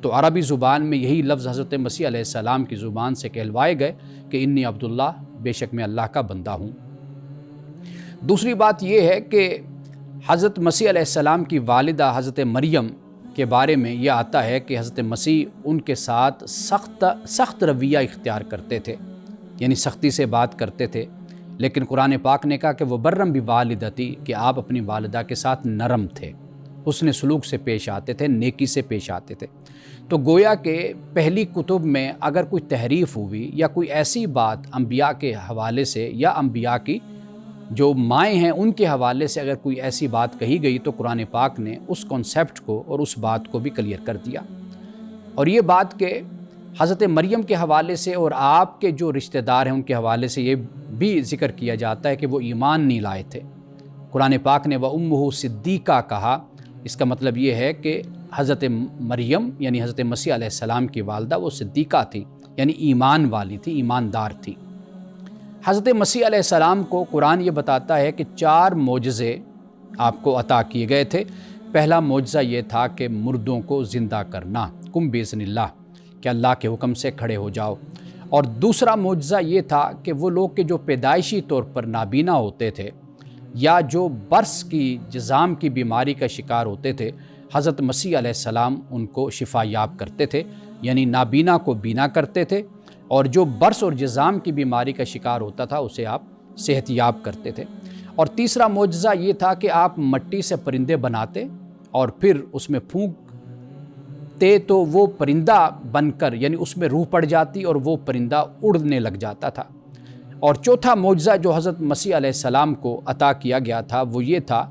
تو عربی زبان میں یہی لفظ حضرت مسیح علیہ السلام کی زبان سے کہلوائے گئے کہ انی عبداللہ، بے شک میں اللہ کا بندہ ہوں۔ دوسری بات یہ ہے کہ حضرت مسیح علیہ السلام کی والدہ حضرت مریم کے بارے میں یہ آتا ہے کہ حضرت مسیح ان کے ساتھ سخت رویہ اختیار کرتے تھے، یعنی سختی سے بات کرتے تھے، لیکن قرآن پاک نے کہا کہ وہ برم بھی والدتی، کہ آپ اپنی والدہ کے ساتھ نرم تھے، حسن سلوک سے پیش آتے تھے، نیکی سے پیش آتے تھے۔ تو گویا کہ پہلی کتب میں اگر کوئی تحریف ہوئی یا کوئی ایسی بات انبیاء کے حوالے سے یا انبیاء کی جو مائیں ہیں ان کے حوالے سے اگر کوئی ایسی بات کہی گئی تو قرآن پاک نے اس کانسیپٹ کو اور اس بات کو بھی کلیئر کر دیا۔ اور یہ بات کہ حضرت مریم کے حوالے سے اور آپ کے جو رشتہ دار ہیں ان کے حوالے سے یہ بھی ذکر کیا جاتا ہے کہ وہ ایمان نہیں لائے تھے۔ قرآن پاک نے وَأُمُّهُ صدیقہ کہا، اس کا مطلب یہ ہے کہ حضرت مریم یعنی حضرت مسیح علیہ السلام کی والدہ وہ صدیقہ تھی، یعنی ایمان والی تھی، ایماندار تھی۔ حضرت مسیح علیہ السلام کو قرآن یہ بتاتا ہے کہ 4 معجزے آپ کو عطا کیے گئے تھے۔ پہلا معجزہ یہ تھا کہ مردوں کو زندہ کرنا، قم بإذن اللہ، کہ اللہ کے حکم سے کھڑے ہو جاؤ۔ اور دوسرا معجزہ یہ تھا کہ وہ لوگ کہ جو پیدائشی طور پر نابینا ہوتے تھے یا جو برس کی جذام کی بیماری کا شکار ہوتے تھے، حضرت مسیح علیہ السلام ان کو شفا یاب کرتے تھے، یعنی نابینا کو بینا کرتے تھے، اور جو برس اور جذام کی بیماری کا شکار ہوتا تھا اسے آپ صحت یاب کرتے تھے۔ اور تیسرا معجزہ یہ تھا کہ آپ مٹی سے پرندے بناتے اور پھر اس میں پھونکتے تو وہ پرندہ بن کر، یعنی اس میں روح پڑ جاتی اور وہ پرندہ اڑنے لگ جاتا تھا۔ اور چوتھا معجزہ جو حضرت مسیح علیہ السلام کو عطا کیا گیا تھا وہ یہ تھا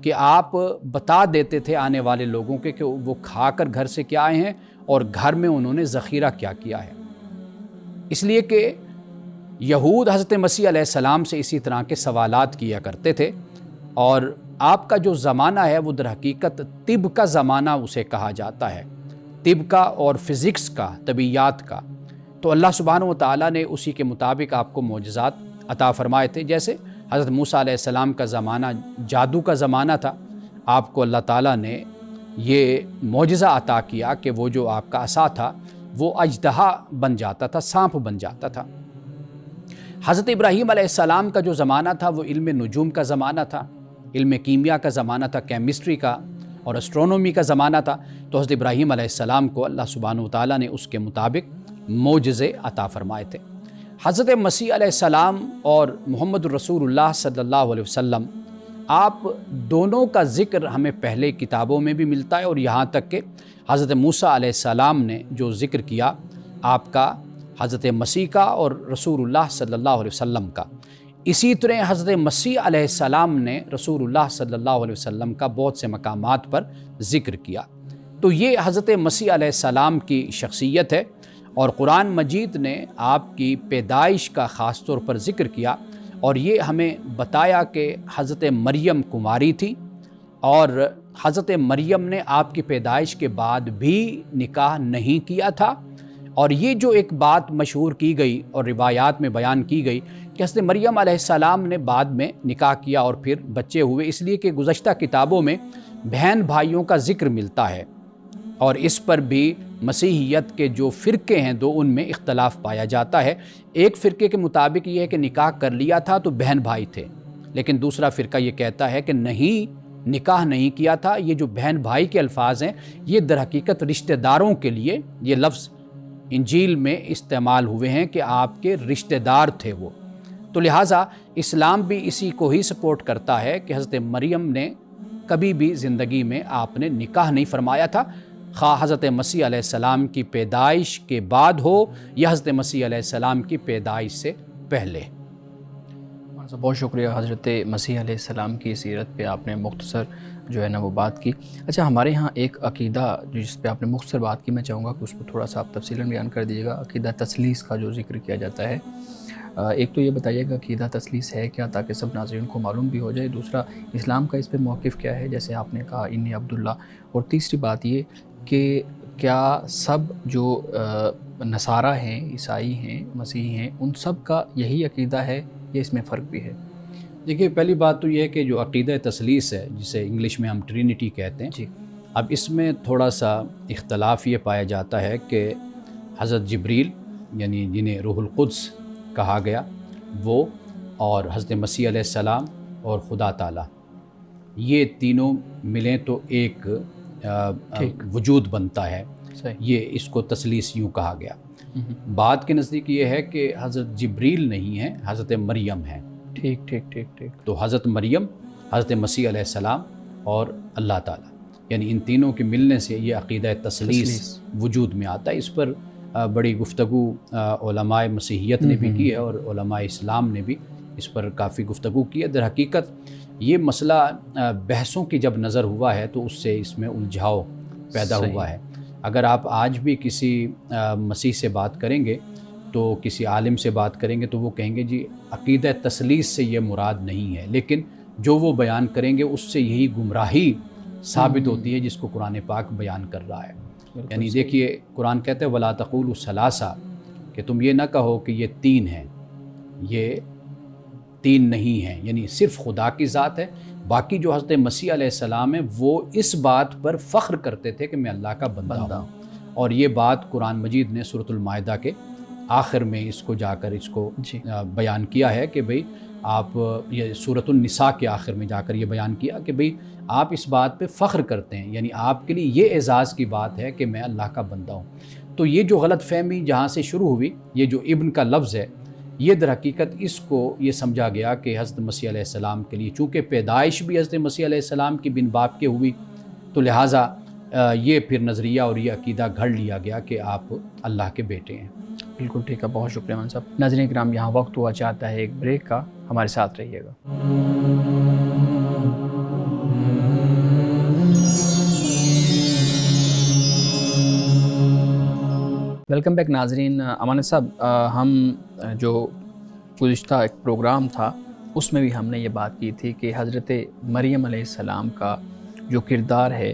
کہ آپ بتا دیتے تھے آنے والے لوگوں کے کہ وہ کھا کر گھر سے کیا آئے ہیں اور گھر میں انہوں نے ذخیرہ کیا کیا ہے۔ اس لیے کہ یہود حضرت مسیح علیہ السلام سے اسی طرح کے سوالات کیا کرتے تھے، اور آپ کا جو زمانہ ہے وہ در حقیقت طب کا زمانہ اسے کہا جاتا ہے، طب کا اور فزکس کا، طبیعیات کا۔ تو اللہ سبحانہ و تعالیٰ نے اسی کے مطابق آپ کو معجزات عطا فرمائے تھے۔ جیسے حضرت موسیٰ علیہ السلام کا زمانہ جادو کا زمانہ تھا، آپ کو اللہ تعالیٰ نے یہ معجزہ عطا کیا کہ وہ جو آپ کا عصا تھا وہ اژدہا بن جاتا تھا، سانپ بن جاتا تھا۔ حضرت ابراہیم علیہ السلام کا جو زمانہ تھا وہ علم نجوم کا زمانہ تھا، علم کیمیا کا زمانہ تھا، کیمسٹری کا اور اسٹرونومی کا زمانہ تھا۔ تو حضرت ابراہیم علیہ السلام کو اللہ سبحانہ وتعالیٰ نے اس کے مطابق معجزے عطا فرمائے تھے۔ حضرت مسیح علیہ السلام اور محمد رسول اللہ صلی اللہ علیہ وسلم، آپ دونوں کا ذکر ہمیں پہلے کتابوں میں بھی ملتا ہے، اور یہاں تک کہ حضرت موسیٰ علیہ السلام نے جو ذکر کیا آپ کا حضرت مسیح کا اور رسول اللہ صلی اللہ علیہ وسلم کا، اسی طرح حضرت مسیح علیہ السلام نے رسول اللہ صلی اللہ علیہ وسلم کا بہت سے مقامات پر ذکر کیا۔ تو یہ حضرت مسیح علیہ السلام کی شخصیت ہے، اور قرآن مجید نے آپ کی پیدائش کا خاص طور پر ذکر کیا، اور یہ ہمیں بتایا کہ حضرت مریم کماری تھی، اور حضرت مریم نے آپ کی پیدائش کے بعد بھی نکاح نہیں کیا تھا۔ اور یہ جو ایک بات مشہور کی گئی اور روایات میں بیان کی گئی کہ حضرت مریم علیہ السلام نے بعد میں نکاح کیا اور پھر بچے ہوئے، اس لیے کہ گزشتہ کتابوں میں بہن بھائیوں کا ذکر ملتا ہے، اور اس پر بھی مسیحیت کے جو فرقے ہیں دو، ان میں اختلاف پایا جاتا ہے۔ ایک فرقے کے مطابق یہ ہے کہ نکاح کر لیا تھا تو بہن بھائی تھے، لیکن دوسرا فرقہ یہ کہتا ہے کہ نہیں، نکاح نہیں کیا تھا۔ یہ جو بہن بھائی کے الفاظ ہیں یہ در حقیقت رشتہ داروں کے لیے یہ لفظ انجیل میں استعمال ہوئے ہیں کہ آپ کے رشتہ دار تھے وہ۔ تو لہٰذا اسلام بھی اسی کو ہی سپورٹ کرتا ہے کہ حضرت مریم نے کبھی بھی زندگی میں آپ نے نکاح نہیں فرمایا تھا، خواہ حضرت مسیح علیہ السلام کی پیدائش کے بعد ہو یا حضرت مسیح علیہ السلام کی پیدائش سے پہلے۔ بہت شکریہ حضرت مسیح علیہ السلام کی سیرت پہ آپ نے مختصر جو ہے نا وہ بات کی۔ اچھا، ہمارے ہاں ایک عقیدہ جس پہ آپ نے مختصر بات کی، میں چاہوں گا کہ اس کو تھوڑا سا آپ تفصیلاً بیان کر دیجیے گا۔ عقیدہ تثلیث کا جو ذکر کیا جاتا ہے، ایک تو یہ بتائیے گا عقیدہ تثلیث ہے کیا، تاکہ سب ناظرین کو معلوم بھی ہو جائے۔ دوسرا، اسلام کا اس پہ موقف کیا ہے، جیسے آپ نے کہا انی عبداللہ۔ اور تیسری بات یہ کہ کیا سب جو نصارہ ہیں، عیسائی ہیں، مسیحی ہیں، ان سب کا یہی عقیدہ ہے یا اس میں فرق بھی ہے؟ دیکھیے، پہلی بات تو یہ ہے کہ جو عقیدہ تثلیث ہے، جسے انگلش میں ہم ٹرینٹی کہتے ہیں، جی، اب اس میں تھوڑا سا اختلاف یہ پایا جاتا ہے کہ حضرت جبریل یعنی جنہیں روح القدس کہا گیا وہ، اور حضرت مسیح علیہ السلام اور خدا تعالیٰ، یہ تینوں ملیں تو ایک وجود بنتا ہے، یہ اس کو تثلیث یوں کہا گیا۔ بعد کے نزدیک یہ ہے کہ حضرت جبریل نہیں ہے، حضرت مریم ہے۔ ٹھیک ٹھیک ٹھیک ٹھیک تو حضرت مریم، حضرت مسیح علیہ السلام اور اللہ تعالیٰ، یعنی ان تینوں کے ملنے سے یہ عقیدہ تثلیث وجود میں آتا ہے۔ اس پر بڑی گفتگو علماء مسیحیت نے بھی کی ہے اور علماء اسلام نے بھی اس پر کافی گفتگو کی ہے۔ در حقیقت یہ مسئلہ بحثوں کی جب نظر ہوا ہے تو اس سے اس میں الجھاؤ پیدا ہوا ہے۔ اگر آپ آج بھی کسی مسیح سے بات کریں گے تو کسی عالم سے بات کریں گے تو وہ کہیں گے جی عقیدہ تثلیث سے یہ مراد نہیں ہے، لیکن جو وہ بیان کریں گے اس سے یہی گمراہی ثابت ہوتی ہے جس کو قرآن پاک بیان کر رہا ہے۔ یعنی دیکھیے قرآن کہتے ہیں وَلَا تَقُولُوا ثَلَاثَةٌ، کہ تم یہ نہ کہو کہ یہ تین ہیں، یہ تین نہیں ہیں، یعنی صرف خدا کی ذات ہے۔ باقی جو حضرت مسیح علیہ السلام ہے وہ اس بات پر فخر کرتے تھے کہ میں اللہ کا بندہ ہوں، اور یہ بات قرآن مجید نے سورۃ المائدہ کے آخر میں اس کو جا کر اس کو بیان کیا ہے کہ بھئی آپ، یہ سورۃ النساء کے آخر میں جا کر یہ بیان کیا کہ بھئی آپ اس بات پہ فخر کرتے ہیں، یعنی آپ کے لیے یہ اعزاز کی بات ہے کہ میں اللہ کا بندہ ہوں۔ تو یہ جو غلط فہمی جہاں سے شروع ہوئی، یہ جو ابن کا لفظ ہے، یہ در حقیقت اس کو یہ سمجھا گیا کہ حضرت مسیح علیہ السلام کے لیے، چونکہ پیدائش بھی حضرت مسیح علیہ السلام کی بن باپ کے ہوئی، تو لہٰذا یہ پھر نظریہ اور یہ عقیدہ گھڑ لیا گیا کہ آپ اللہ کے بیٹے ہیں۔ بالکل ٹھیک ہے، بہت شکریہ مان صاحب۔ ناظرین کرام، یہاں وقت ہوا چاہتا ہے ایک بریک کا، ہمارے ساتھ رہیے گا۔ ویلکم بیک ناظرین۔ امان صاحب، ہم جو گزشتہ ایک پروگرام تھا اس میں بھی ہم نے یہ بات کی تھی کہ حضرت مریم علیہ السلام کا جو کردار ہے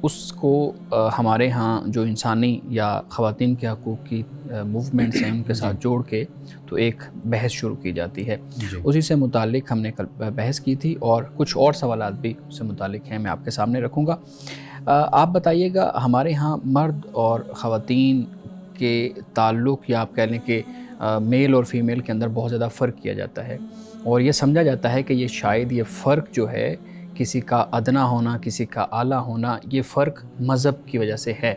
اس کو ہمارے ہاں جو انسانی یا خواتین کے حقوق کی موومنٹس ہیں ان کے ساتھ جوڑ کے تو ایک بحث شروع کی جاتی ہے۔ اسی سے متعلق ہم نے کل بحث کی تھی اور کچھ اور سوالات بھی اس سے متعلق ہیں، میں آپ کے سامنے رکھوں گا۔ آپ بتائیے گا، ہمارے ہاں مرد اور خواتین کے تعلق، یا آپ کہہ لیں کہ میل اور فیمیل کے اندر بہت زیادہ فرق کیا جاتا ہے، اور یہ سمجھا جاتا ہے کہ یہ شاید یہ فرق جو ہے کسی کا ادنا ہونا، کسی کا اعلیٰ ہونا، یہ فرق مذہب کی وجہ سے ہے۔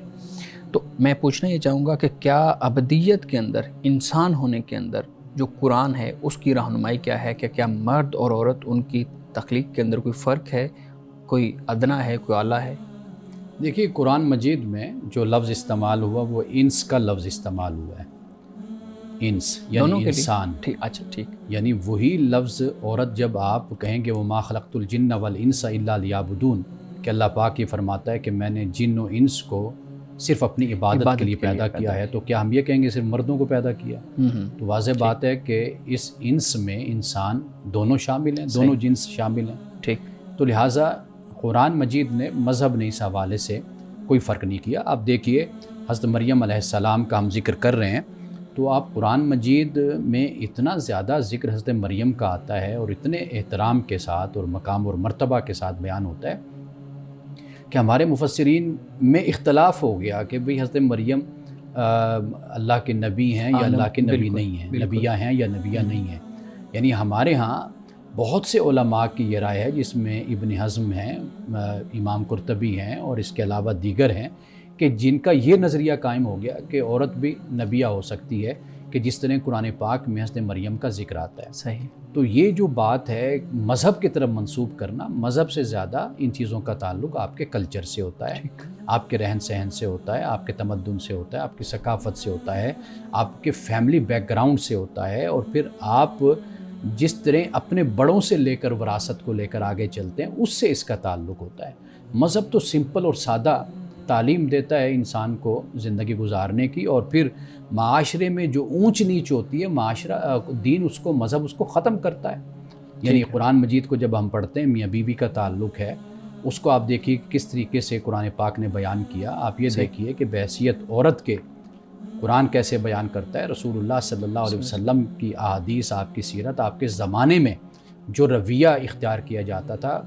تو میں پوچھنا یہ چاہوں گا کہ کیا ابدیت کے اندر، انسان ہونے کے اندر جو قرآن ہے اس کی رہنمائی کیا ہے کہ کیا مرد اور عورت ان کی تخلیق کے اندر کوئی فرق ہے، کوئی ادنا ہے، کوئی اعلیٰ ہے؟ دیکھیے قرآن مجید میں جو لفظ استعمال ہوا وہ انس کا لفظ استعمال ہوا ہے، انس یعنی انسان۔ اچھا ٹھیک، یعنی وہی لفظ عورت جب آپ کہیں گے وما خلقت الجن والانس الا لیعبدون، کہ اللہ پاک یہ فرماتا ہے کہ میں نے جن و انس کو صرف اپنی عبادت کے لیے پیدا کیا ہے، تو کیا ہم یہ کہیں گے صرف مردوں کو پیدا کیا؟ تو واضح بات ہے کہ اس انس میں انسان دونوں شامل ہیں، دونوں جنس شامل ہیں۔ ٹھیک، تو لہٰذا قرآن مجید نے مذہب نے اس حوالے سے کوئی فرق نہیں کیا۔ آپ دیکھیے حضرت مریم علیہ السلام کا ہم ذکر کر رہے ہیں تو آپ قرآن مجید میں اتنا زیادہ ذکر حضرت مریم کا آتا ہے اور اتنے احترام کے ساتھ اور مقام اور مرتبہ کے ساتھ بیان ہوتا ہے کہ ہمارے مفسرین میں اختلاف ہو گیا کہ بھئی حضرت مریم اللہ کے نبی ہیں یا اللہ کے نبی نہیں ہیں، نبیہ ہیں یا نبیہ نہیں ہیں۔ یعنی ہمارے ہاں بہت سے علماء کی یہ رائے ہے، جس میں ابن حزم ہیں، امام قرطبی ہیں اور اس کے علاوہ دیگر ہیں، کہ جن کا یہ نظریہ قائم ہو گیا کہ عورت بھی نبیہ ہو سکتی ہے، کہ جس طرح قرآن پاک میں حضرت مریم کا ذکر آتا ہے۔ صحیح۔ تو یہ جو بات ہے مذہب کی طرف منسوب کرنا، مذہب سے زیادہ ان چیزوں کا تعلق آپ کے کلچر سے ہوتا ہے، آپ کے رہن سہن سے ہوتا ہے، آپ کے تمدن سے ہوتا ہے، آپ کی ثقافت سے ہوتا ہے، آپ کے فیملی بیک گراؤنڈ سے ہوتا ہے، اور پھر آپ جس طرح اپنے بڑوں سے لے کر وراثت کو لے کر آگے چلتے ہیں اس سے اس کا تعلق ہوتا ہے۔ مذہب تو سمپل اور سادہ تعلیم دیتا ہے انسان کو زندگی گزارنے کی، اور پھر معاشرے میں جو اونچ نیچ ہوتی ہے معاشرہ، دین اس کو، مذہب اس کو ختم کرتا ہے۔ یعنی قرآن مجید کو جب ہم پڑھتے ہیں میاں بیوی کا تعلق ہے، اس کو آپ دیکھیے کس طریقے سے قرآن پاک نے بیان کیا۔ آپ یہ دیکھیے کہ بحیثیت عورت کے قرآن کیسے بیان کرتا ہے، رسول اللہ صلی اللہ علیہ وسلم کی احادیث، آپ کی سیرت، آپ کے زمانے میں جو رویہ اختیار کیا جاتا تھا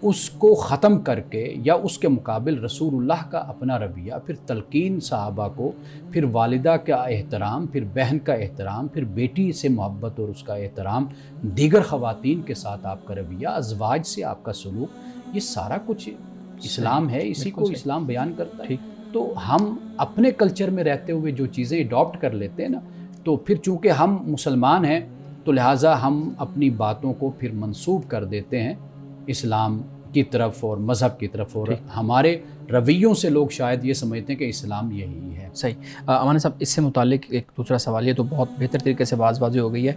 اس کو ختم کر کے یا اس کے مقابل رسول اللہ کا اپنا رویہ، پھر تلقین صحابہ کو، پھر والدہ کا احترام، پھر بہن کا احترام، پھر بیٹی سے محبت اور اس کا احترام، دیگر خواتین کے ساتھ آپ کا رویہ، ازواج سے آپ کا سلوک، یہ سارا کچھ اسلام ہے، اسی کو اسلام بیان کرتا ہے۔ تو ہم اپنے کلچر میں رہتے ہوئے جو چیزیں اڈاپٹ کر لیتے ہیں نا، تو پھر چونکہ ہم مسلمان ہیں تو لہٰذا ہم اپنی باتوں کو پھر منسوب کر دیتے ہیں اسلام کی طرف اور مذہب کی طرف، اور ہمارے رویوں سے لوگ شاید یہ سمجھتے ہیں کہ اسلام یہی ہے۔ صحیح۔ امان صاحب، اس سے متعلق ایک دوسرا سوال، یہ تو بہت بہتر طریقے سے واضح ہو گئی ہے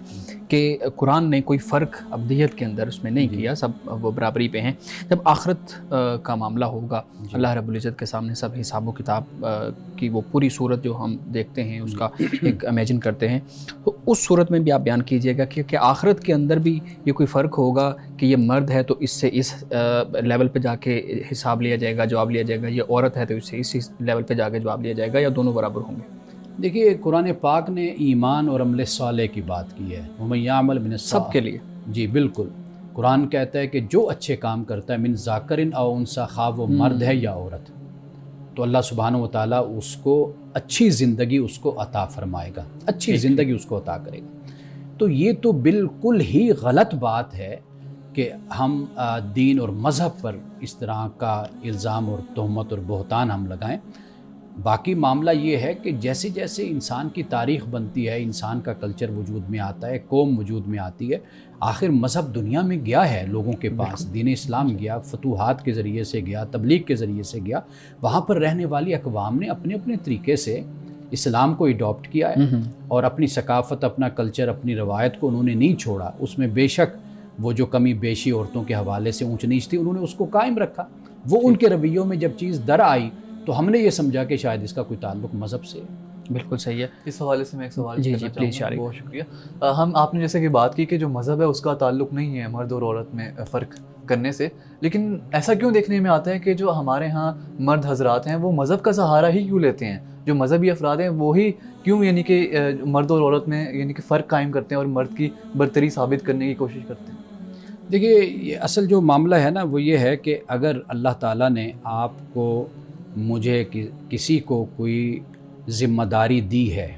کہ قرآن نے کوئی فرق ابدیت کے اندر اس میں نہیں کیا، سب وہ برابری پہ ہیں۔ جب آخرت کا معاملہ ہوگا، اللہ رب العزت کے سامنے سب حساب و کتاب کی وہ پوری صورت جو ہم دیکھتے ہیں اس کا ایک امیجن کرتے ہیں، تو اس صورت میں بھی آپ بیان کیجئے گا کہ آخرت کے اندر بھی یہ کوئی فرق ہوگا کہ یہ مرد ہے تو اس سے اس لیول پہ جا کے حساب لیا جائے گا، جواب لیا جائے گا، یہ عورت ہے تو اس سے اس لیول پہ جا کے جواب لیا جائے گا، یا دونوں برابر ہوں گے؟ دیکھیے، قرآن پاک نے ایمان اور عمل صالح کی بات کی ہے، وَمَن يَعْمَلْ مِنَ الصَّالِحَاتِ، سب کے لیے۔ جی بالکل، قرآن کہتا ہے کہ جو اچھے کام کرتا ہے، من ذاکرن او انثیٰ، خواہ وہ مرد ہے یا عورت، تو اللہ سبحانہ و تعالیٰ اس کو اچھی زندگی اس کو عطا فرمائے گا، اچھی زندگی اس کو عطا کرے گا۔ تو یہ تو بالکل ہی غلط بات ہے کہ ہم دین اور مذہب پر اس طرح کا الزام اور تہمت اور بہتان ہم لگائیں۔ باقی معاملہ یہ ہے کہ جیسے جیسے انسان کی تاریخ بنتی ہے، انسان کا کلچر وجود میں آتا ہے، قوم وجود میں آتی ہے، آخر مذہب دنیا میں گیا ہے لوگوں کے پاس، دین اسلام گیا، فتوحات کے ذریعے سے گیا، تبلیغ کے ذریعے سے گیا، وہاں پر رہنے والی اقوام نے اپنے اپنے طریقے سے اسلام کو اڈاپٹ کیا ہے، اور اپنی ثقافت، اپنا کلچر، اپنی روایت کو انہوں نے نہیں چھوڑا۔ اس میں بے شک وہ جو کمی بیشی عورتوں کے حوالے سے اونچ نیچ تھی، انہوں نے اس کو قائم رکھا۔ وہ ان کے رویوں میں جب چیز در آئی تو ہم نے یہ سمجھا کہ شاید اس کا کوئی تعلق مذہب سے ہے۔ بالکل صحیح ہے۔ اس حوالے سے میں ایک سوال جی کرنا پلیز چاہوں گا، بہت شکریہ۔ آپ نے جیسے کہ بات کی کہ جو مذہب ہے اس کا تعلق نہیں ہے مرد اور عورت میں فرق کرنے سے، لیکن ایسا کیوں دیکھنے میں آتا ہے کہ جو ہمارے ہاں مرد حضرات ہیں وہ مذہب کا سہارا ہی کیوں لیتے ہیں؟ جو مذہبی افراد ہیں وہی کیوں یعنی کہ مرد اور عورت میں یعنی کہ فرق قائم کرتے ہیں اور مرد کی برتری ثابت کرنے کی کوشش کرتے ہیں؟ دیکھیے، یہ اصل جو معاملہ ہے نا وہ یہ ہے کہ اگر اللہ تعالیٰ نے آپ کو، مجھے، کسی کو کوئی ذمہ داری دی ہے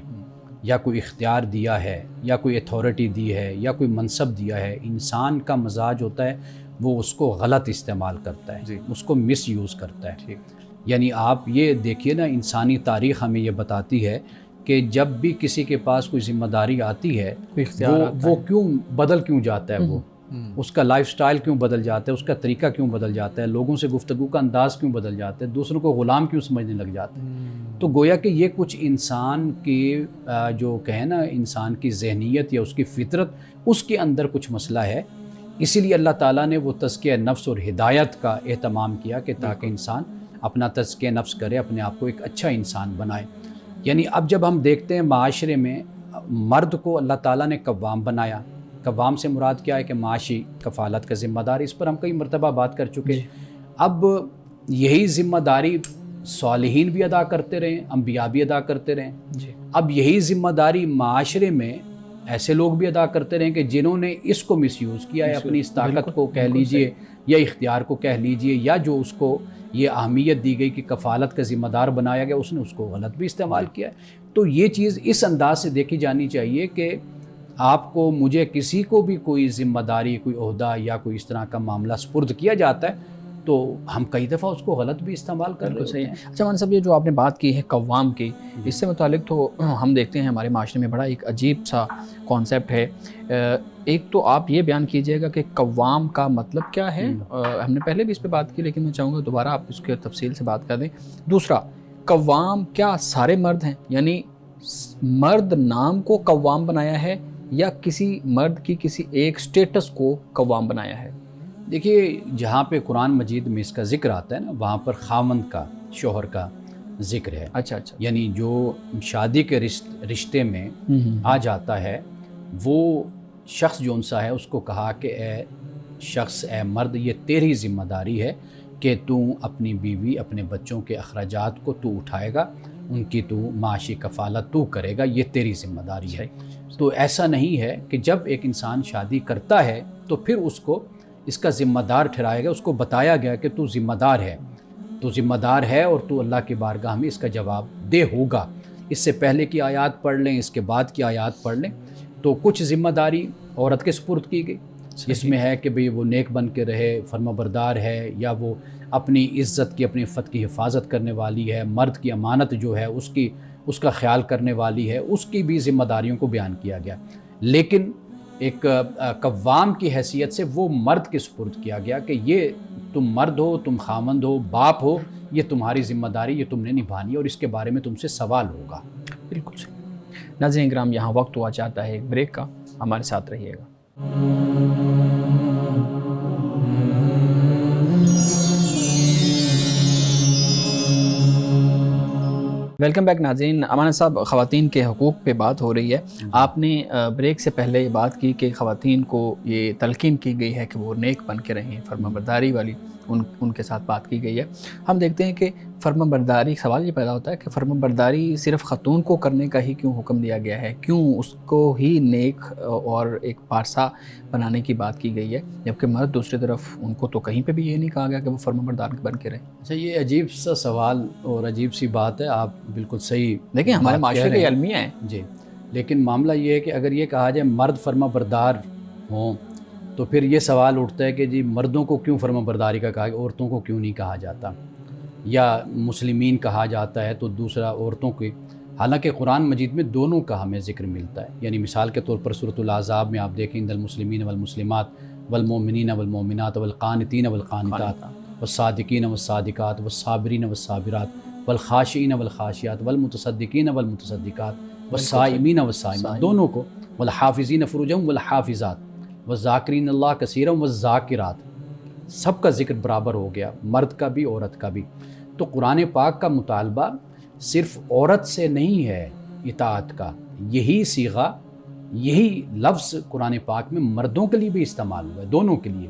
یا کوئی اختیار دیا ہے یا کوئی اتھارٹی دی ہے یا کوئی منصب دیا ہے، انسان کا مزاج ہوتا ہے وہ اس کو غلط استعمال کرتا ہے، اس کو مس یوز کرتا ہے۔ یعنی آپ یہ دیکھیے نا، انسانی تاریخ ہمیں یہ بتاتی ہے کہ جب بھی کسی کے پاس کوئی ذمہ داری آتی ہے وہ کیوں بدل کیوں جاتا ہے، وہ اس کا لائف سٹائل کیوں بدل جاتا ہے، اس کا طریقہ کیوں بدل جاتا ہے، لوگوں سے گفتگو کا انداز کیوں بدل جاتا ہے، دوسروں کو غلام کیوں سمجھنے لگ جاتا ہے۔ تو گویا کہ یہ کچھ انسان کی جو کہیں نا انسان کی ذہنیت یا اس کی فطرت، اس کے اندر کچھ مسئلہ ہے۔ اسی لیے اللہ تعالیٰ نے وہ تزکیہ نفس اور ہدایت کا اہتمام کیا کہ تاکہ انسان اپنا تزکیہ نفس کرے، اپنے آپ کو ایک اچھا انسان بنائے۔ یعنی اب جب ہم دیکھتے ہیں معاشرے میں مرد کو اللہ تعالیٰ نے قوام بنایا، قوام سے مراد کیا ہے کہ معاشی کفالت کا ذمہ دار، اس پر ہم کئی مرتبہ بات کر چکے۔ اب یہی ذمہ داری صالحین بھی ادا کرتے رہے، انبیاء بھی ادا کرتے رہے، اب یہی ذمہ داری معاشرے میں ایسے لوگ بھی ادا کرتے رہے کہ جنہوں نے اس کو مس یوز کیا ہے، اپنی اس طاقت کو کہہ لیجئے یا اختیار کو کہہ لیجئے، یا جو اس کو یہ اہمیت دی گئی کہ کفالت کا ذمہ دار بنایا گیا، اس نے اس کو غلط بھی استعمال کیا ہے۔ تو یہ چیز اس انداز سے دیکھی جانی چاہیے کہ آپ کو، مجھے، کسی کو بھی کوئی ذمہ داری، کوئی عہدہ یا کوئی اس طرح کا معاملہ سپرد کیا جاتا ہے تو ہم کئی دفعہ اس کو غلط بھی استعمال کر رہے ہوتے ہیں۔ اچھا مان صاحب، یہ جو آپ نے بات کی ہے قوام کی، اس سے متعلق تو ہم دیکھتے ہیں ہمارے معاشرے میں بڑا ایک عجیب سا کانسیپٹ ہے۔ ایک تو آپ یہ بیان کیجئے گا کہ قوام کا مطلب کیا ہے، ہم نے پہلے بھی اس پہ بات کی لیکن میں چاہوں گا دوبارہ آپ اس کے تفصیل سے بات کر دیں۔ دوسرا، قوام کیا سارے مرد ہیں، یعنی مرد نام کو قوام بنایا ہے یا کسی مرد کی کسی ایک سٹیٹس کو قوام بنایا ہے؟ دیکھیے، جہاں پہ قرآن مجید میں اس کا ذکر آتا ہے نا، وہاں پر خاوند کا، شوہر کا ذکر ہے۔ اچھا، یعنی جو شادی کے رشتے میں آ جاتا ہے، وہ شخص جو انسا ہے اس کو کہا کہ اے شخص، اے مرد، یہ تیری ذمہ داری ہے کہ تو اپنی بیوی، اپنے بچوں کے اخراجات کو تو اٹھائے گا، ان کی تو معاشی کفالت تو کرے گا، یہ تیری ذمہ داری ہے۔ تو ایسا نہیں ہے کہ جب ایک انسان شادی کرتا ہے تو پھر اس کو اس کا ذمہ دار ٹھہرایا گیا، اس کو بتایا گیا کہ تو ذمہ دار ہے اور تو اللہ کی بارگاہ میں اس کا جواب دہ ہوگا۔ اس سے پہلے کی آیات پڑھ لیں، اس کے بعد کی آیات پڑھ لیں تو کچھ ذمہ داری عورت کے سپرد کی گئی، جس میں ہے کہ بھئی وہ نیک بن کے رہے، فرما بردار ہے، یا وہ اپنی عزت کی، اپنی عفت کی حفاظت کرنے والی ہے، مرد کی امانت جو ہے اس کا خیال کرنے والی ہے، اس کی بھی ذمہ داریوں کو بیان کیا گیا۔ لیکن ایک قوام کی حیثیت سے وہ مرد کے سپرد کیا گیا کہ یہ تم مرد ہو، تم خامند ہو، باپ ہو، یہ تمہاری ذمہ داری، یہ تم نے نبھانی ہے اور اس کے بارے میں تم سے سوال ہوگا۔ بالکل صحیح۔ ناظرین کرام، یہاں وقت ہوا چاہتا ہے ایک بریک کا، ہمارے ساتھ رہیے گا۔ ویلکم بیک ناظرین۔ امان صاحب، خواتین کے حقوق پہ بات ہو رہی ہے۔ آپ نے بریک سے پہلے یہ بات کی کہ خواتین کو یہ تلقین کی گئی ہے کہ وہ نیک بن کے رہیں، فرما برداری والی ان کے ساتھ بات کی گئی ہے۔ ہم دیکھتے ہیں کہ فرما برداری، سوال یہ پیدا ہوتا ہے کہ فرما برداری صرف خاتون کو کرنے کا ہی کیوں حکم دیا گیا ہے؟ کیوں اس کو ہی نیک اور ایک پارسا بنانے کی بات کی گئی ہے، جبکہ مرد دوسری طرف ان کو تو کہیں پہ بھی یہ نہیں کہا گیا کہ وہ فرما بردار بن کے رہیں؟ اچھا، یہ عجیب سا سوال اور عجیب سی بات ہے، آپ بالکل صحیح دیکھیں ہمارے بات معاشرے کہہ رہے کے ہیں۔ المیہ ہیں جی، لیکن معاملہ یہ ہے کہ اگر یہ کہا جائے مرد فرما بردار ہوں تو پھر یہ سوال اٹھتا ہے کہ جی مردوں کو کیوں فرما برداری کا کہا، عورتوں کو کیوں نہیں کہا جاتا، یا مسلمین کہا جاتا ہے تو دوسرا عورتوں کے، حالانکہ قرآن مجید میں دونوں کا ہمیں ذکر ملتا ہے۔ یعنی مثال کے طور پر سورۃ الاحزاب میں آپ دیکھیں، ان المسلمین والمسلمات والمؤمنین والمؤمنات والقانتین والقانتات والصادقین والصادقات والصابرین والصابرات والخاشعین والخاشعات والمتصدقین والمتصدقات والصائمین والصائمات، دونوں کو، والحافظین فروجہم والحافظات والذاکرین اللہ کثیرا والذاکرات، سب کا ذکر برابر ہو گیا، مرد کا بھی عورت کا بھی۔ تو قرآن پاک کا مطالبہ صرف عورت سے نہیں ہے اطاعت کا، یہی صیغہ، یہی لفظ قرآن پاک میں مردوں کے لیے بھی استعمال ہوا ہے، دونوں کے لیے۔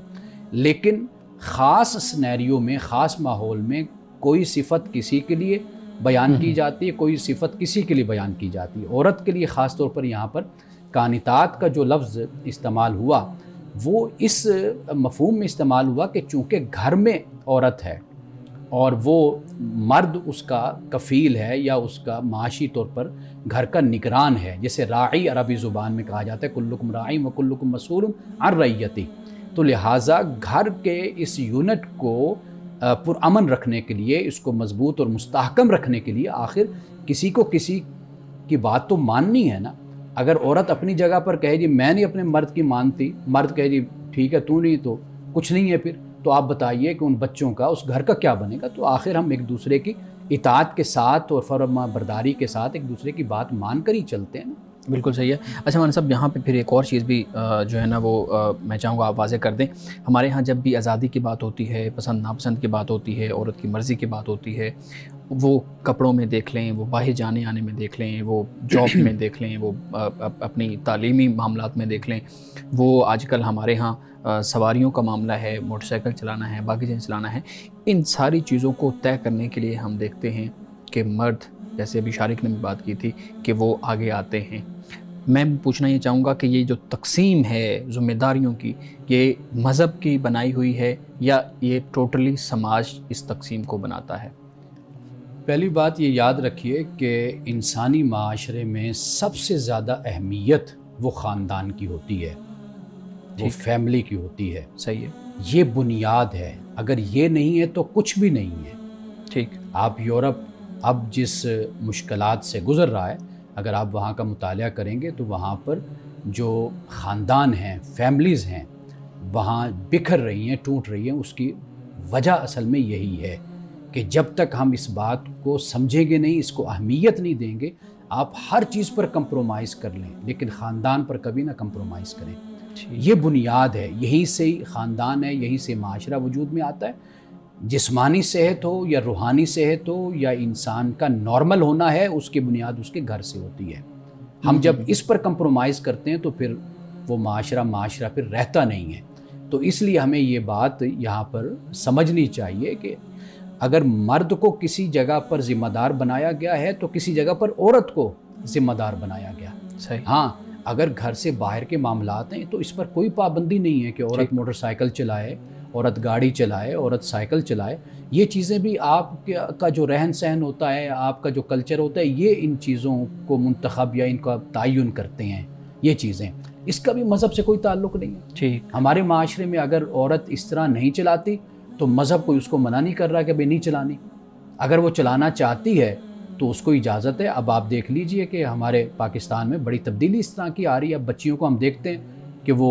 لیکن خاص سینیریو میں، خاص ماحول میں کوئی صفت کسی کے لیے بیان کی جاتی ہے، کوئی صفت کسی کے لیے بیان کی جاتی ہے۔ عورت کے لیے خاص طور پر یہاں پر قانتات کا جو لفظ استعمال ہوا وہ اس مفہوم میں استعمال ہوا کہ چونکہ گھر میں عورت ہے اور وہ مرد اس کا کفیل ہے یا اس کا معاشی طور پر گھر کا نگران ہے، جیسے راعی عربی زبان میں کہا جاتا ہے کلکم راعی و کلکم مسئول عن رعیتی، تو لہٰذا گھر کے اس یونٹ کو پرامن رکھنے کے لیے، اس کو مضبوط اور مستحکم رکھنے کے لیے آخر کسی کو کسی کی بات تو ماننی ہے نا۔ اگر عورت اپنی جگہ پر کہے جی میں نہیں اپنے مرد کی مانتی، مرد کہے جی ٹھیک ہے تو نہیں تو کچھ نہیں ہے، پھر تو آپ بتائیے کہ ان بچوں کا، اس گھر کا کیا بنے گا؟ تو آخر ہم ایک دوسرے کی اطاعت کے ساتھ اور فرما برداری کے ساتھ ایک دوسرے کی بات مان کر ہی چلتے ہیں نا۔ بالکل صحیح ہے۔ اچھا مان صاحب، یہاں پہ پھر ایک اور چیز بھی جو ہے نا وہ میں چاہوں گا آپ واضح کر دیں۔ ہمارے ہاں جب بھی آزادی کی بات ہوتی ہے، پسند ناپسند کی بات ہوتی ہے، عورت کی مرضی کی بات ہوتی ہے، وہ کپڑوں میں دیکھ لیں، وہ باہر جانے آنے میں دیکھ لیں، وہ جاب میں دیکھ لیں، وہ اپنی تعلیمی معاملات میں دیکھ لیں، وہ آج کل ہمارے ہاں سواریوں کا معاملہ ہے، موٹر سائیکل چلانا ہے، باقی چیزیں چلانا ہے، ان ساری چیزوں کو طے کرنے کے لیے ہم دیکھتے ہیں کہ مرد، جیسے ابھی شارق نے بھی بات کی تھی کہ وہ آگے آتے ہیں۔ میں پوچھنا یہ چاہوں گا کہ یہ جو تقسیم ہے ذمہ داریوں کی، یہ مذہب کی بنائی ہوئی ہے یا یہ ٹوٹلی سماج اس تقسیم کو بناتا ہے؟ پہلی بات یہ یاد رکھیے کہ انسانی معاشرے میں سب سے زیادہ اہمیت وہ خاندان کی ہوتی ہے، وہ فیملی کی ہوتی ہے۔ صحیح ہے، یہ بنیاد ہے، اگر یہ نہیں ہے تو کچھ بھی نہیں ہے۔ ٹھیک۔ آپ یورپ اب جس مشکلات سے گزر رہا ہے، اگر آپ وہاں کا مطالعہ کریں گے تو وہاں پر جو خاندان ہیں، فیملیز ہیں، وہاں بکھر رہی ہیں، ٹوٹ رہی ہیں، اس کی وجہ اصل میں یہی ہے کہ جب تک ہم اس بات کو سمجھیں گے نہیں، اس کو اہمیت نہیں دیں گے، آپ ہر چیز پر کمپرومائز کر لیں لیکن خاندان پر کبھی نہ کمپرومائز کریں۔ یہ بنیاد ہے، یہیں سے خاندان ہے، یہیں سے معاشرہ وجود میں آتا ہے۔ جسمانی صحت ہو یا روحانی صحت ہو یا انسان کا نارمل ہونا ہے، اس کی بنیاد اس کے گھر سے ہوتی ہے۔ ہم جب اس پر کمپرومائز کرتے ہیں تو پھر وہ معاشرہ پھر رہتا نہیں ہے۔ تو اس لیے ہمیں یہ بات یہاں پر سمجھنی چاہیے کہ اگر مرد کو کسی جگہ پر ذمہ دار بنایا گیا ہے تو کسی جگہ پر عورت کو ذمہ دار بنایا گیا۔ صحیح۔ ہاں، اگر گھر سے باہر کے معاملات ہیں تو اس پر کوئی پابندی نہیں ہے کہ عورت موٹر سائیکل چلائے، عورت گاڑی چلائے، عورت سائیکل چلائے. یہ چیزیں بھی آپ کا جو رہن سہن ہوتا ہے، آپ کا جو کلچر ہوتا ہے، یہ ان چیزوں کو منتخب یا ان کا تعین کرتے ہیں. یہ چیزیں اس کا بھی مذہب سے کوئی تعلق نہیں ہے. ٹھیک. ہمارے معاشرے میں اگر عورت اس طرح نہیں چلاتی تو مذہب کوئی اس کو منع نہیں کر رہا کہ بھئی نہیں چلانی. اگر وہ چلانا چاہتی ہے تو اس کو اجازت ہے. اب آپ دیکھ لیجئے کہ ہمارے پاکستان میں بڑی تبدیلی اس طرح کی آ رہی ہے. اب بچیوں کو ہم دیکھتے ہیں کہ وہ